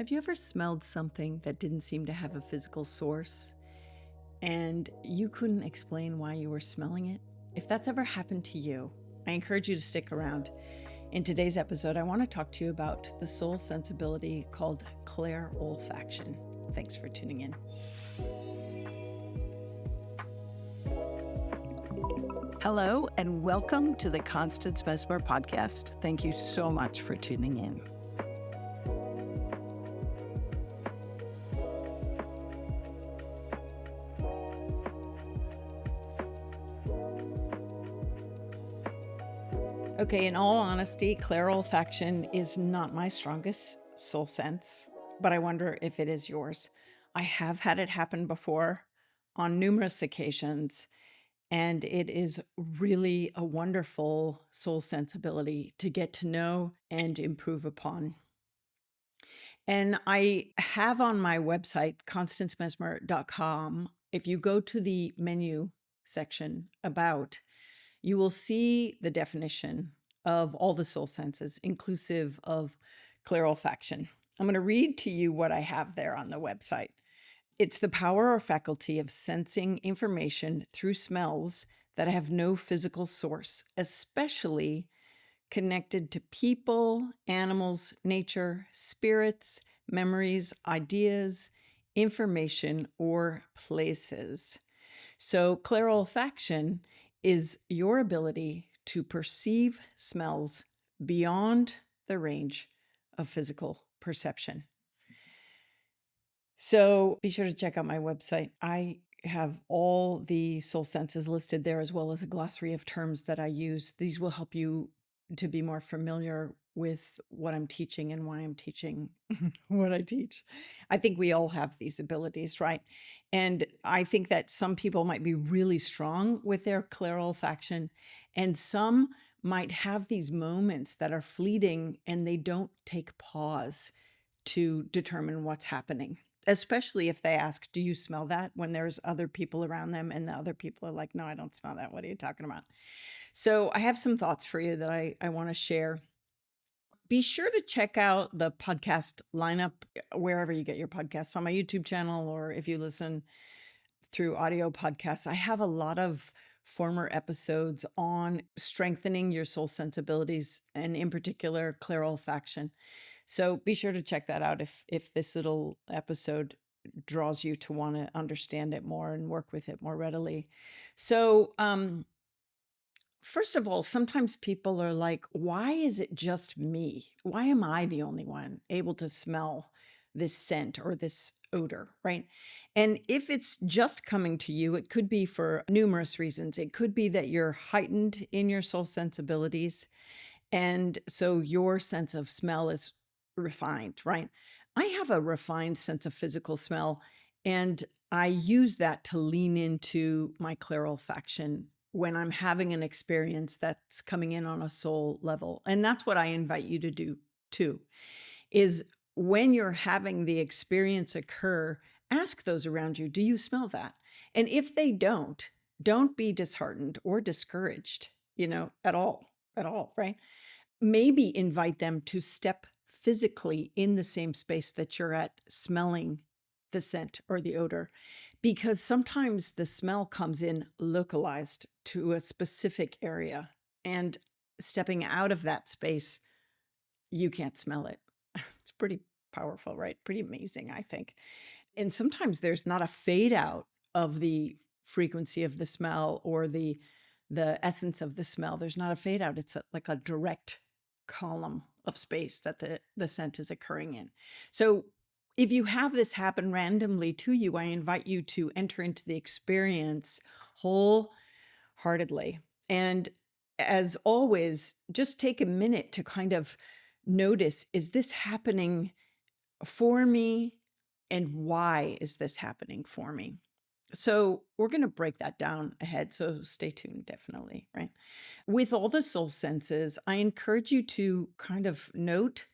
Have you ever smelled something that didn't seem to have a physical source and you couldn't explain why you were smelling it? If that's ever happened to you, I encourage you to stick around. In today's episode, I want to talk to you about the soul sensibility called ClairOlfaction. Thanks for tuning in. Hello, and welcome to the Constance Messmer Podcast. Thank you so much for tuning in. Okay, in all honesty, ClairOlfaction is not my strongest soul sense, but I wonder if it is yours. I have had it happen before on numerous occasions, and it is really a wonderful soul sensibility to get to know and improve upon. And I have on my website, constancemessmer.com, if you go to the menu section about, you will see the definition of all the soul senses, inclusive of ClairOlfaction. I'm going to read to you what I have there on the website. It's the power or faculty of sensing information through smells that have no physical source, especially connected to people, animals, nature, spirits, memories, ideas, information, or places. So ClairOlfaction is your ability to perceive smells beyond the range of physical perception. So be sure to check out my website. I have all the soul senses listed there, as well as a glossary of terms that I use. These will help you to be more familiar with what I'm teaching and why I'm teaching what I teach. I think we all have these abilities, right? And I think that some people might be really strong with their ClairOlfaction, and some might have these moments that are fleeting and they don't take pause to determine what's happening, especially if they ask, do you smell that? When there's other people around them and the other people are like, no, I don't smell that. What are you talking about? So I have some thoughts for you that I want to share. Be sure to check out the podcast lineup wherever you get your podcasts, on my YouTube channel, or if you listen through audio podcasts. I have a lot of former episodes on strengthening your soul sensibilities, and in particular, ClairOlfaction. So be sure to check that out if this little episode draws you to want to understand it more and work with it more readily. So, first of all, sometimes people are like, why is it just me? Why am I the only one able to smell this scent or this odor, right? And if it's just coming to you, it could be for numerous reasons. It could be that you're heightened in your soul sensibilities, and so your sense of smell is refined, right? I have a refined sense of physical smell, and I use that to lean into my ClairOlfaction when I'm having an experience that's coming in on a soul level. And that's what I invite you to do too, is when you're having the experience occur, ask those around you, do you smell that? And if they don't be disheartened or discouraged, at all, right? Maybe invite them to step physically in the same space that you're at, smelling the scent or the odor, because sometimes the smell comes in localized to a specific area, and stepping out of that space, you can't smell it. It's pretty powerful, right? Pretty amazing, I think. And sometimes there's not a fade out of the frequency of the smell or the essence of the smell. There's not a fade out. It's like a direct column of space that the scent is occurring in. So if you have this happen randomly to you, I invite you to enter into the experience wholeheartedly. And as always, just take a minute to kind of notice, is this happening for me? And why is this happening for me? So we're going to break that down ahead. So stay tuned, definitely, right? With all the soul senses, I encourage you to kind of note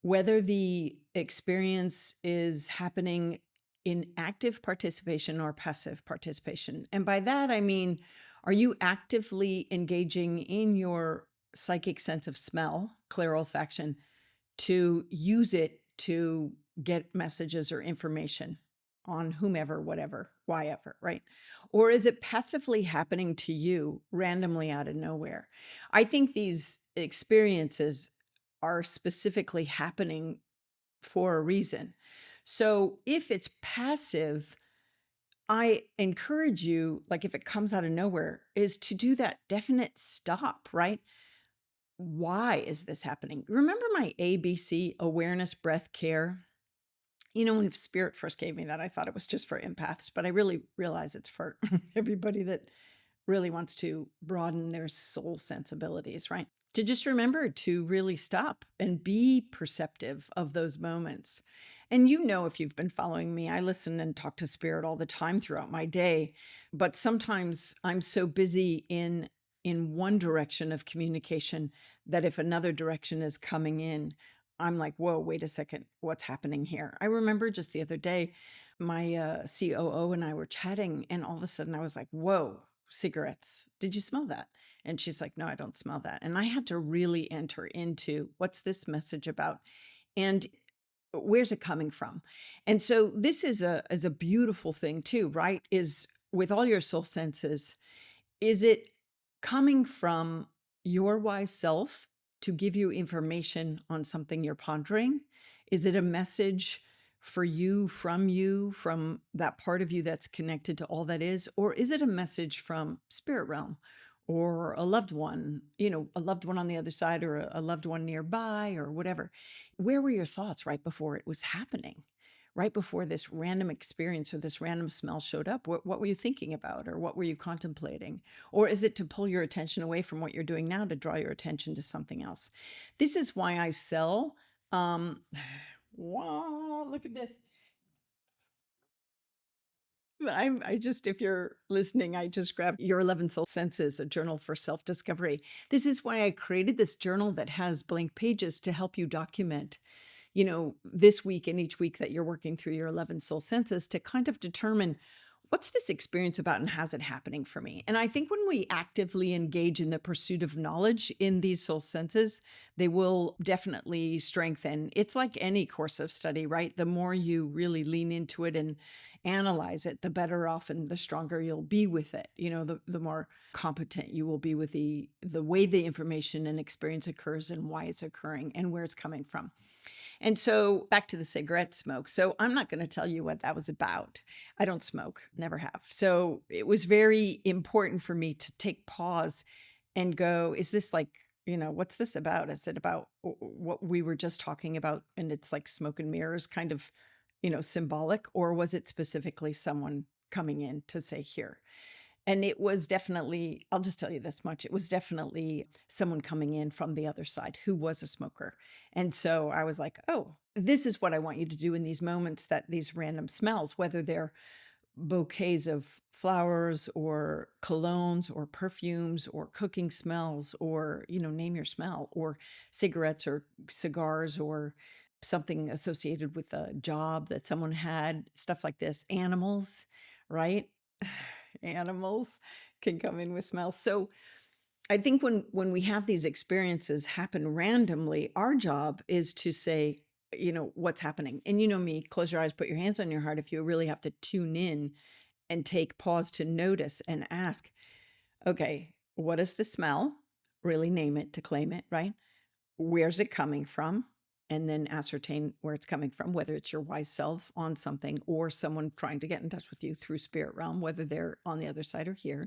whether the experience is happening in active participation or passive participation. And by that, I mean, are you actively engaging in your psychic sense of smell, ClairOlfaction, to use it to get messages or information on whomever, whatever, why ever, right? Or is it passively happening to you randomly out of nowhere? I think these experiences are specifically happening for a reason. So if it's passive, I encourage you, like if it comes out of nowhere, is to do that definite stop, right? Why is this happening? Remember my ABC, awareness, breath, care? When Spirit first gave me that, I thought it was just for empaths, but I really realize it's for everybody that really wants to broaden their soul sensibilities, right? To just remember to really stop and be perceptive of those moments. And if you've been following me, I listen and talk to Spirit all the time throughout my day, but sometimes I'm so busy in one direction of communication that if another direction is coming in, I'm like, whoa, wait a second, what's happening here? I remember just the other day, my COO and I were chatting, and all of a sudden I was like, whoa, cigarettes. Did you smell that? And she's like, no, I don't smell that. And I had to really enter into what's this message about? And where's it coming from? And so this is a beautiful thing too, right? Is with all your soul senses, is it coming from your wise self to give you information on something you're pondering? Is it a message for you, from that part of you that's connected to all that is? Or is it a message from spirit realm or a loved one, a loved one on the other side or a loved one nearby or whatever? Where were your thoughts right before it was happening? Right before this random experience or this random smell showed up? What were you thinking about, or what were you contemplating? Or is it to pull your attention away from what you're doing now to draw your attention to something else? This is why I sell. Wow, look at this. I just, if you're listening, I just grabbed Your 11 Soul Senses, a journal for self-discovery. This is why I created this journal that has blank pages to help you document, this week and each week that you're working through your 11 soul senses to kind of determine what's this experience about and how's it happening for me. And I think when we actively engage in the pursuit of knowledge in these soul senses, they will definitely strengthen. It's like any course of study, right? The more you really lean into it and analyze it, the better off and the stronger you'll be with it. The more competent you will be with the way the information and experience occurs and why it's occurring and where it's coming from. And so back to the cigarette smoke. So I'm not going to tell you what that was about. I don't smoke, never have. So it was very important for me to take pause and go, is this like, what's this about? Is it about what we were just talking about? And it's like smoke and mirrors kind of, symbolic, or was it specifically someone coming in to say here? And it was definitely, I'll just tell you this much, it was definitely someone coming in from the other side who was a smoker. And so I was like, oh, this is what I want you to do in these moments, that these random smells, whether they're bouquets of flowers or colognes or perfumes or cooking smells, or, name your smell, or cigarettes or cigars or something associated with a job that someone had, stuff like this, animals, right? Animals can come in with smells. So I think when we have these experiences happen randomly, our job is to say, what's happening. And me, close your eyes, put your hands on your heart if you really have to tune in and take pause to notice and ask, okay, what is the smell? Really name it to claim it, right? Where's it coming from? And then ascertain where it's coming from, whether it's your wise self on something or someone trying to get in touch with you through spirit realm, whether they're on the other side or here,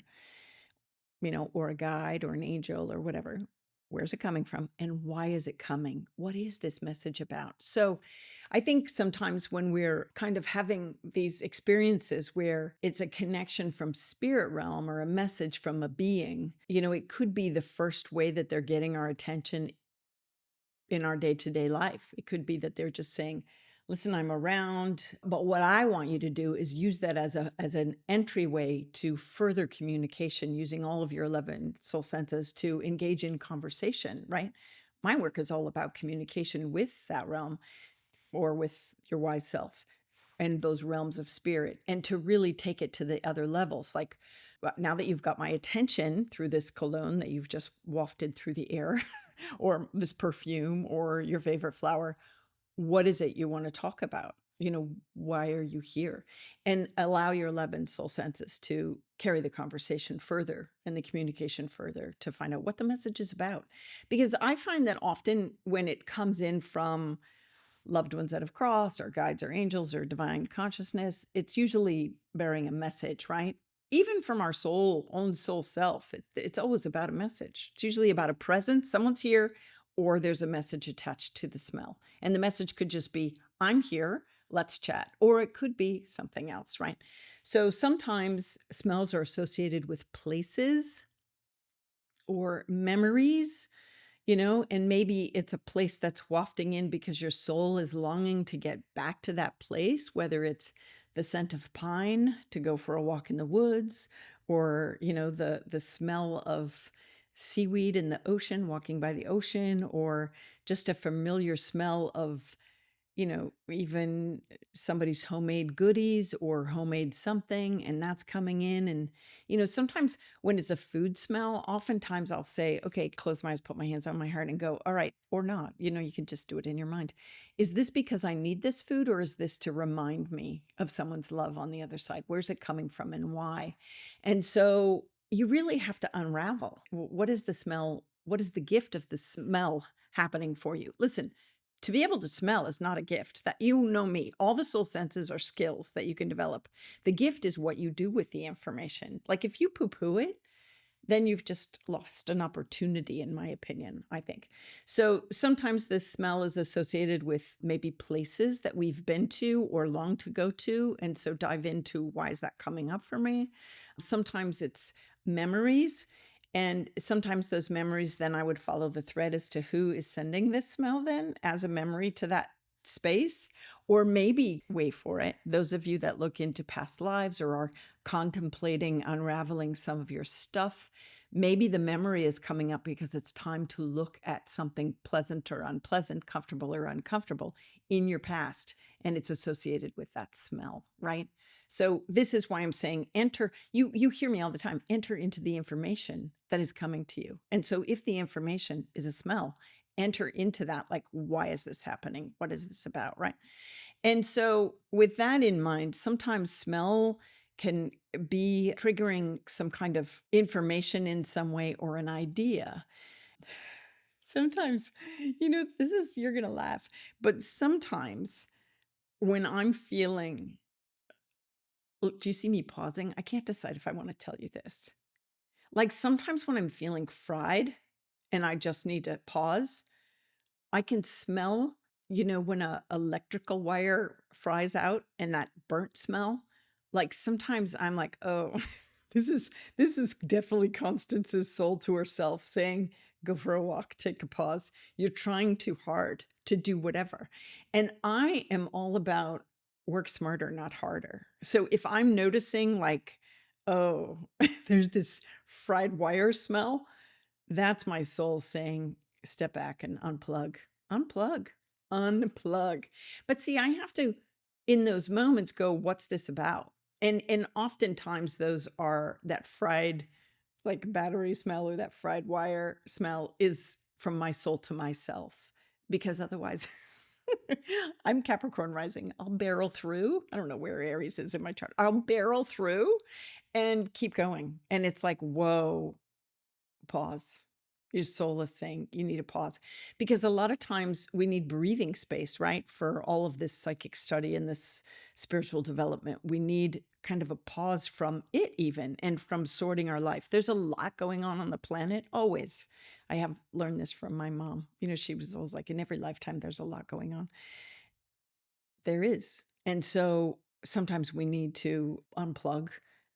or a guide or an angel or whatever. Where's it coming from? And why is it coming? What is this message about? So I think sometimes when we're kind of having these experiences where it's a connection from spirit realm or a message from a being, it could be the first way that they're getting our attention in our day-to-day life. It could be that they're just saying, listen, I'm around, but what I want you to do is use that as an entryway to further communication, using all of your 11 soul senses to engage in conversation, right? My work is all about communication with that realm or with your wise self and those realms of spirit, and to really take it to the other levels. Like, now that you've got my attention through this cologne that you've just wafted through the air, or this perfume, or your favorite flower, what is it you want to talk about? Why are you here? And allow your 11 soul senses to carry the conversation further and the communication further to find out what the message is about. Because I find that often when it comes in from loved ones that have crossed, or guides or angels or divine consciousness, it's usually bearing a message, right? Even from our own soul self, it's always about a message. It's usually about a presence, someone's here, or there's a message attached to the smell. And the message could just be, I'm here, let's chat. Or it could be something else, right? So sometimes smells are associated with places or memories, and maybe it's a place that's wafting in because your soul is longing to get back to that place, whether it's the scent of pine to go for a walk in the woods, or, the smell of seaweed in the ocean, walking by the ocean, or just a familiar smell of even somebody's homemade goodies or homemade something, and that's coming in. And, sometimes when it's a food smell, oftentimes I'll say, okay, close my eyes, put my hands on my heart and go, all right, or not. You can just do it in your mind. Is this because I need this food, or is this to remind me of someone's love on the other side? Where's it coming from and why? And so you really have to unravel. What is the smell? What is the gift of the smell happening for you? Listen, to be able to smell is not a gift. That, me. All the soul senses are skills that you can develop. The gift is what you do with the information. Like if you poo-poo it, then you've just lost an opportunity, in my opinion, I think. So sometimes this smell is associated with maybe places that we've been to or long to go to. And so dive into, why is that coming up for me? Sometimes it's memories. And sometimes those memories, then I would follow the thread as to who is sending this smell then as a memory to that space, or maybe wait for it. Those of you that look into past lives or are contemplating unraveling some of your stuff, maybe the memory is coming up because it's time to look at something pleasant or unpleasant, comfortable or uncomfortable in your past, and it's associated with that smell, right? So this is why I'm saying you hear me all the time, enter into the information that is coming to you. And so if the information is a smell, enter into that, like, why is this happening? What is this about, right? And so with that in mind, sometimes smell can be triggering some kind of information in some way or an idea. Sometimes, you're going to laugh, but sometimes when I'm feeling, look, do you see me pausing? I can't decide if I want to tell you this. Like sometimes when I'm feeling fried and I just need to pause, I can smell, when a electrical wire fries out and that burnt smell. Like sometimes I'm like, oh, this is definitely Constance's soul to herself saying, go for a walk, take a pause. You're trying too hard to do whatever. And I am all about work smarter, not harder. So if I'm noticing like, oh, there's this fried wire smell, that's my soul saying, step back and unplug, unplug, unplug. But see, I have to, in those moments, go, what's this about? And oftentimes those are that fried, like battery smell or that fried wire smell is from my soul to myself, because otherwise I'm Capricorn rising. I'll barrel through. I don't know where Aries is in my chart. I'll barrel through and keep going. And it's like, whoa, pause. Your soul is saying you need a pause, because a lot of times we need breathing space, right? For all of this psychic study and this spiritual development, we need kind of a pause from it even, and from sorting our life. There's a lot going on the planet, always. I have learned this from my mom. She was always like, in every lifetime, there's a lot going on. There is. And so sometimes we need to unplug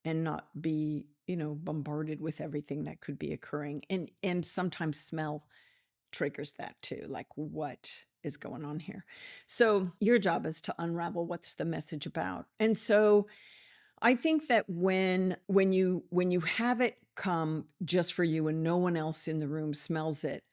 and not be, bombarded with everything that could be occurring. And sometimes smell triggers that too, like what is going on here. So your job is to unravel what's the message about. And so I think that when you have it come just for you and no one else in the room smells it,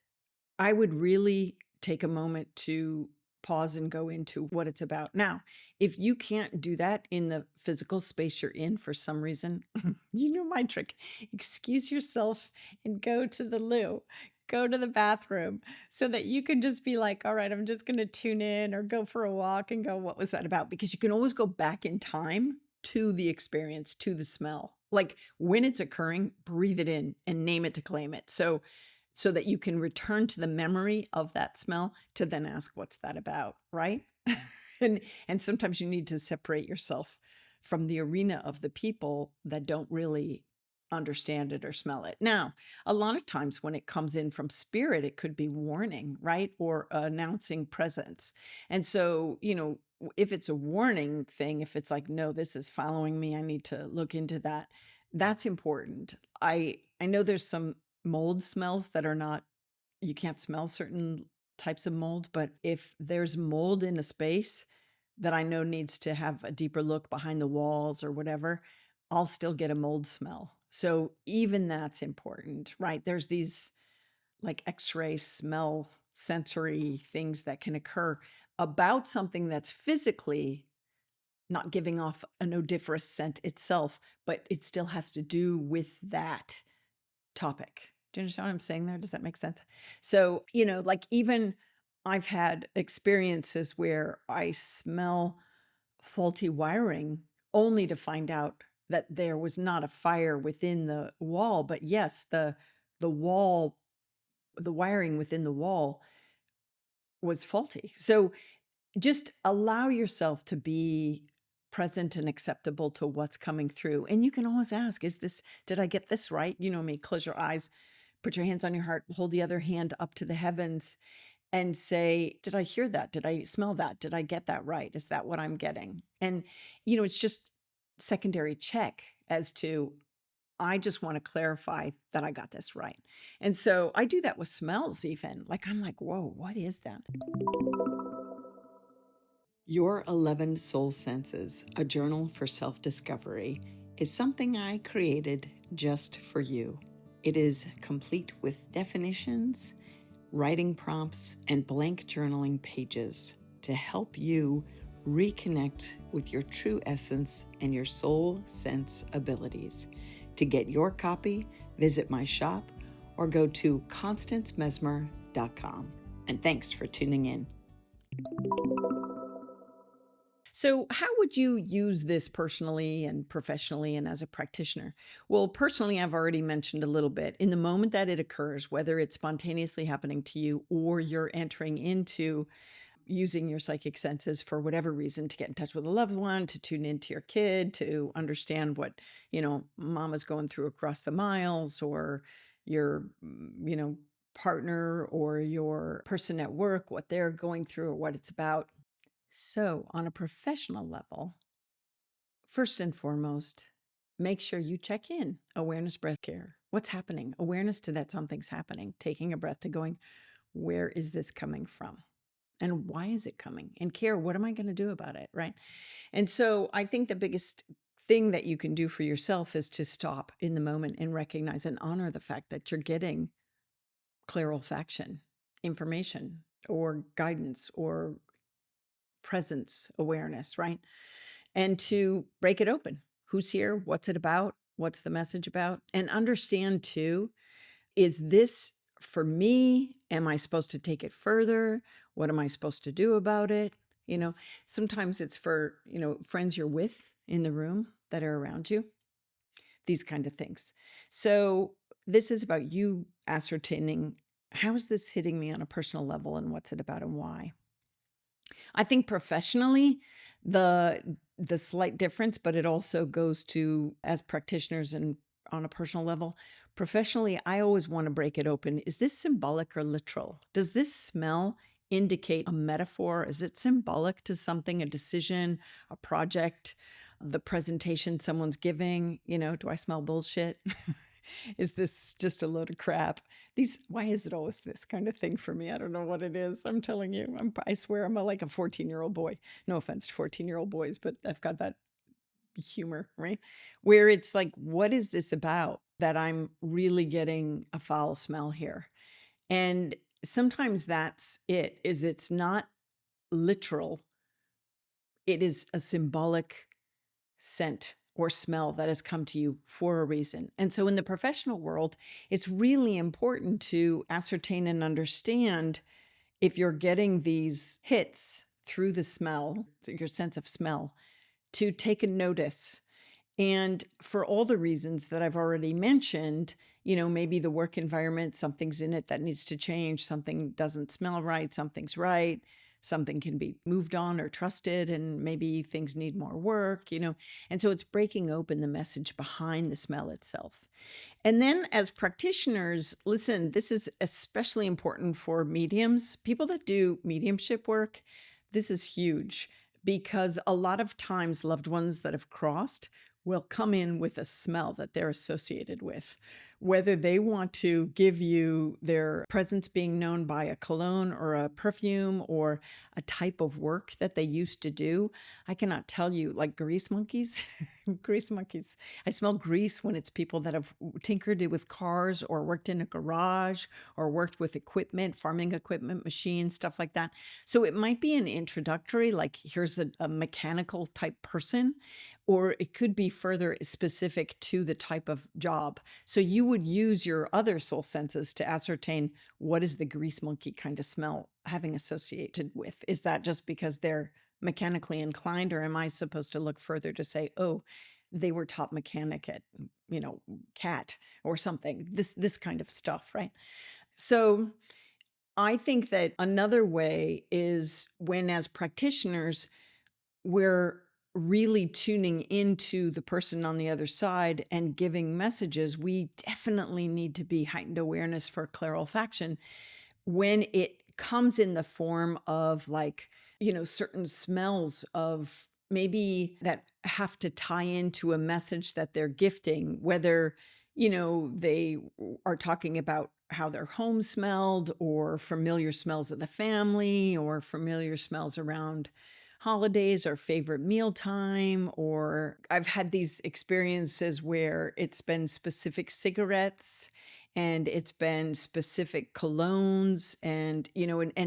I would really take a moment to pause and go into what it's about. Now, if you can't do that in the physical space you're in for some reason, you know my trick. Excuse yourself and go to the loo. go to the bathroom so that you can just be like, all right, I'm just going to tune in or go for a walk and go, what was that about? Because you can always go back in time to the experience, to the smell. Like when it's occurring, breathe it in and name it to claim it. So that you can return to the memory of that smell to then ask, what's that about? Right. And sometimes you need to separate yourself from the arena of the people that don't really understand it or smell it. Now, a lot of times when it comes in from spirit, it could be warning, right? Or announcing presence. And so, if it's a warning thing, if it's like, no, this is following me, I need to look into that. That's important. I know there's some mold smells that are not, you can't smell certain types of mold, but if there's mold in a space that I know needs to have a deeper look behind the walls or whatever, I'll still get a mold smell. So even that's important, right? There's these like x-ray smell sensory things that can occur about something that's physically not giving off an odoriferous scent itself, but it still has to do with that topic. Do you understand what I'm saying there? Does that make sense? So, like even I've had experiences where I smell faulty wiring only to find out that there was not a fire within the wall, but yes, the wall, the wiring within the wall was faulty. So just allow yourself to be present and acceptable to what's coming through. And you can always ask, did I get this right? You know me, close your eyes, put your hands on your heart, hold the other hand up to the heavens and say, did I hear that? Did I smell that? Did I get that right? Is that what I'm getting? And, it's just secondary check as to, I just want to clarify that I got this right. And so I do that with smells even. Like, I'm like, whoa, what is that? Your 11 Soul Senses, a journal for self-discovery, is something I created just for you. It is complete with definitions, writing prompts, and blank journaling pages to help you reconnect with your true essence and your soul sense abilities. To get your copy, visit my shop or go to constancemessmer.com. And thanks for tuning in. So, how would you use this personally and professionally and as a practitioner? Well, personally, I've already mentioned a little bit. In the moment that it occurs, whether it's spontaneously happening to you or you're entering into using your psychic senses for whatever reason to get in touch with a loved one, to tune into your kid, to understand what, mama's going through across the miles, or your, partner or your person at work, what they're going through or what it's about. So, on a professional level, first and foremost, make sure you check in. Awareness, breath care. What's happening? Awareness to that something's happening. Taking a breath to going, where is this coming from? And why is it coming? And care, what am I going to do about it? Right. And so I think the biggest thing that you can do for yourself is to stop in the moment and recognize and honor the fact that you're getting ClairOlfaction information or guidance or presence awareness, right? And to break it open. Who's here? What's it about? What's the message about? And understand too, is this for me? Am I supposed to take it further? What am I supposed to do about it? Sometimes it's for, friends you're with in the room that are around you, these kind of things. So this is about you ascertaining, how is this hitting me on a personal level and what's it about and why? I think professionally, the slight difference, but it also goes to as practitioners and on a personal level. Professionally, I always want to break it open. Is this symbolic or literal? Does this smell indicate a metaphor? Is it symbolic to something, a decision, a project, the presentation someone's giving? Do I smell bullshit? Is this just a load of crap? Why is it always this kind of thing for me? I don't know what it is. I'm telling you, I swear I'm like a 14-year-old boy. No offense to 14-year-old boys, but I've got that humor, right? Where it's like, what is this about that I'm really getting a foul smell here? And sometimes that's it's not literal. It is a symbolic scent or smell that has come to you for a reason. And so in the professional world, it's really important to ascertain and understand if you're getting these hits through the smell, your sense of smell, to take a notice. And for all the reasons that I've already mentioned, maybe the work environment, something's in it that needs to change, something doesn't smell right, something's right, something can be moved on or trusted, and maybe things need more work. And so it's breaking open the message behind the smell itself. And then as practitioners, listen, this is especially important for mediums, people that do mediumship work. This is huge because a lot of times loved ones that have crossed will come in with a smell that they're associated with. Whether they want to give you their presence being known by a cologne or a perfume or a type of work that they used to do, I cannot tell you, like grease monkeys, grease monkeys. I smell grease when it's people that have tinkered with cars or worked in a garage or worked with equipment, farming equipment, machines, stuff like that. So it might be an introductory, like here's a mechanical type person, or it could be further specific to the type of job. So you would use your other soul senses to ascertain what is the grease monkey kind of smell having associated with. Is that just because they're mechanically inclined, or am I supposed to look further to say, oh, they were top mechanic at, CAT or something, this kind of stuff, right? So I think that another way is when, as practitioners, we're really tuning into the person on the other side and giving messages, we definitely need to be heightened awareness for ClairOlfaction when it comes in the form of certain smells of maybe that have to tie into a message that they're gifting, whether, they are talking about how their home smelled or familiar smells of the family or familiar smells around holidays or favorite mealtime, or I've had these experiences where it's been specific cigarettes and it's been specific colognes and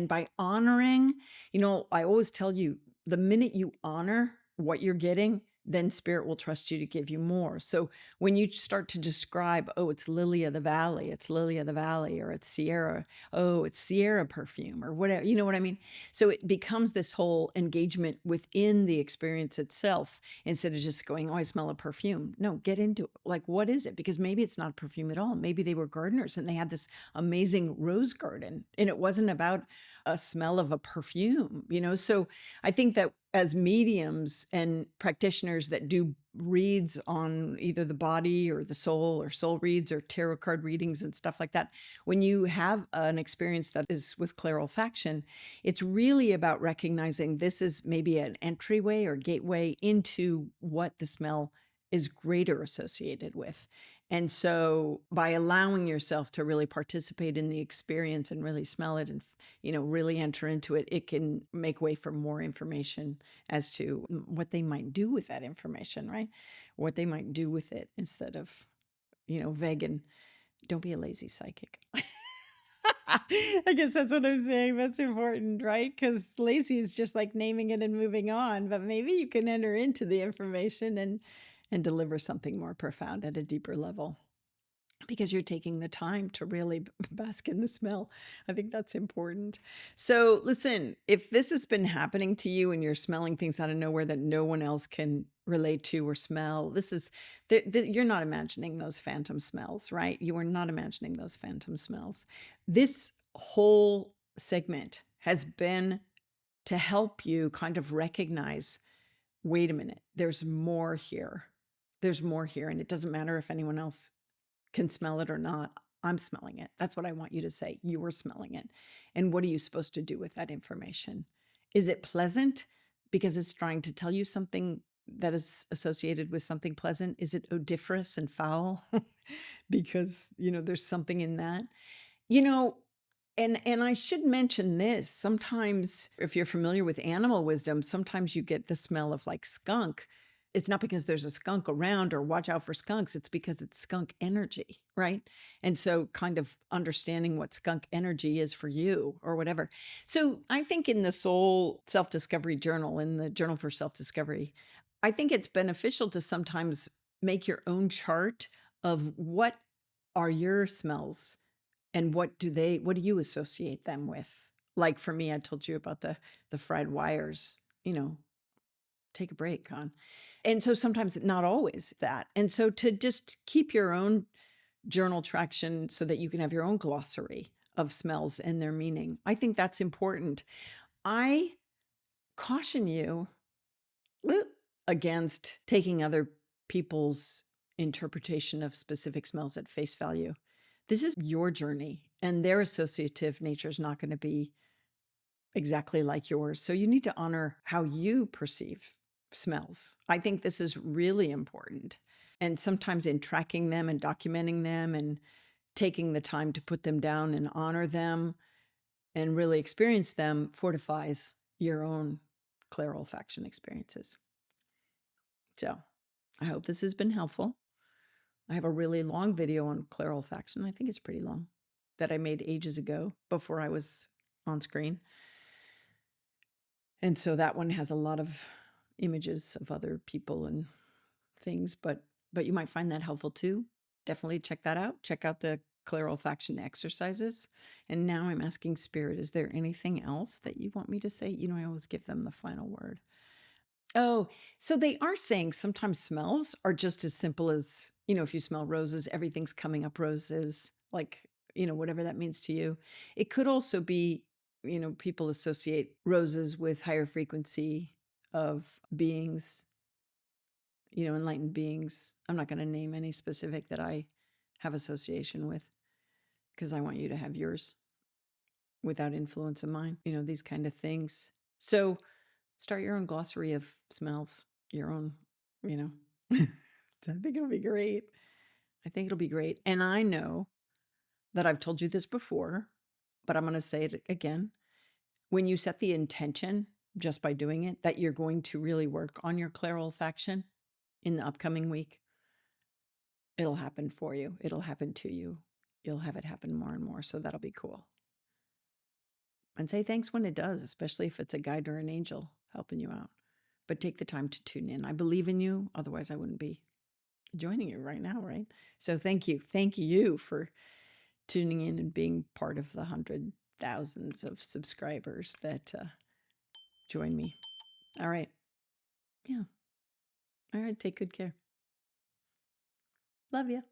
by honoring, I always tell you, the minute you honor what you're getting, then spirit will trust you to give you more. So when you start to describe, oh, it's lily of the valley, or it's Sierra, oh, it's Sierra perfume or whatever, you know what I mean? So it becomes this whole engagement within the experience itself instead of just going, oh, I smell a perfume. No, get into it. Like, what is it? Because maybe it's not a perfume at all. Maybe they were gardeners and they had this amazing rose garden and it wasn't about a smell of a perfume, So I think that as mediums and practitioners that do reads on either the body or the soul, or soul reads or tarot card readings and stuff like that, when you have an experience that is with ClairOlfaction, it's really about recognizing this is maybe an entryway or gateway into what the smell is greater associated with. And so by allowing yourself to really participate in the experience and really smell it and, really enter into it, it can make way for more information as to what they might do with that information, right? What they might do with it instead of, vegan. Don't be a lazy psychic. I guess that's what I'm saying. That's important, right? Because lazy is just like naming it and moving on, but maybe you can enter into the information and deliver something more profound at a deeper level because you're taking the time to really bask in the smell. I think that's important. So listen, if this has been happening to you and you're smelling things out of nowhere that no one else can relate to or smell, this is, you're not imagining those phantom smells, right? You are not imagining those phantom smells. This whole segment has been to help you kind of recognize, wait a minute, there's more here. There's more here. And it doesn't matter if anyone else can smell it or not. I'm smelling it. That's what I want you to say. You're smelling it. And what are you supposed to do with that information? Is it pleasant because it's trying to tell you something that is associated with something pleasant? Is it odoriferous and foul because, there's something in that? And I should mention this. Sometimes if you're familiar with animal wisdom, sometimes you get the smell of like skunk. It's not because there's a skunk around or watch out for skunks. It's because it's skunk energy, right? And so kind of understanding what skunk energy is for you or whatever. So I think in the Soul Self-Discovery Journal, in the Journal for Self-Discovery, I think it's beneficial to sometimes make your own chart of what are your smells and what do you associate them with? Like for me, I told you about the fried wires, take a break, Con. And so sometimes not always that. And so to just keep your own journal traction so that you can have your own glossary of smells and their meaning, I think that's important. I caution you against taking other people's interpretation of specific smells at face value. This is your journey, and their associative nature is not going to be exactly like yours. So you need to honor how you perceive smells. I think this is really important. And sometimes in tracking them and documenting them and taking the time to put them down and honor them and really experience them fortifies your own clairolfaction experiences. So I hope this has been helpful. I have a really long video on clairolfaction. I think it's pretty long, that I made ages ago before I was on screen. And so that one has a lot of images of other people and things, but you might find that helpful too. Definitely check that out. Check out the clairolfaction exercises. And now I'm asking Spirit, is there anything else that you want me to say? I always give them the final word. Oh, so they are saying sometimes smells are just as simple as, if you smell roses, everything's coming up roses, like, whatever that means to you. It could also be, people associate roses with higher frequency of beings, enlightened beings. I'm not going to name any specific that I have association with because I want you to have yours without influence of mine, these kind of things. So start your own glossary of smells, your own, I think it'll be great. And I know that I've told you this before, but I'm going to say it again. When you set the intention just by doing it, that you're going to really work on your clairolfaction in the upcoming week, it'll happen for you. It'll happen to you. You'll have it happen more and more. So that'll be cool. And say thanks when it does, especially if it's a guide or an angel helping you out. But take the time to tune in. I believe in you. Otherwise, I wouldn't be joining you right now, right? So thank you. Thank you for tuning in and being part of the 100,000s of subscribers that join me. All right. Yeah. All right. Take good care. Love you.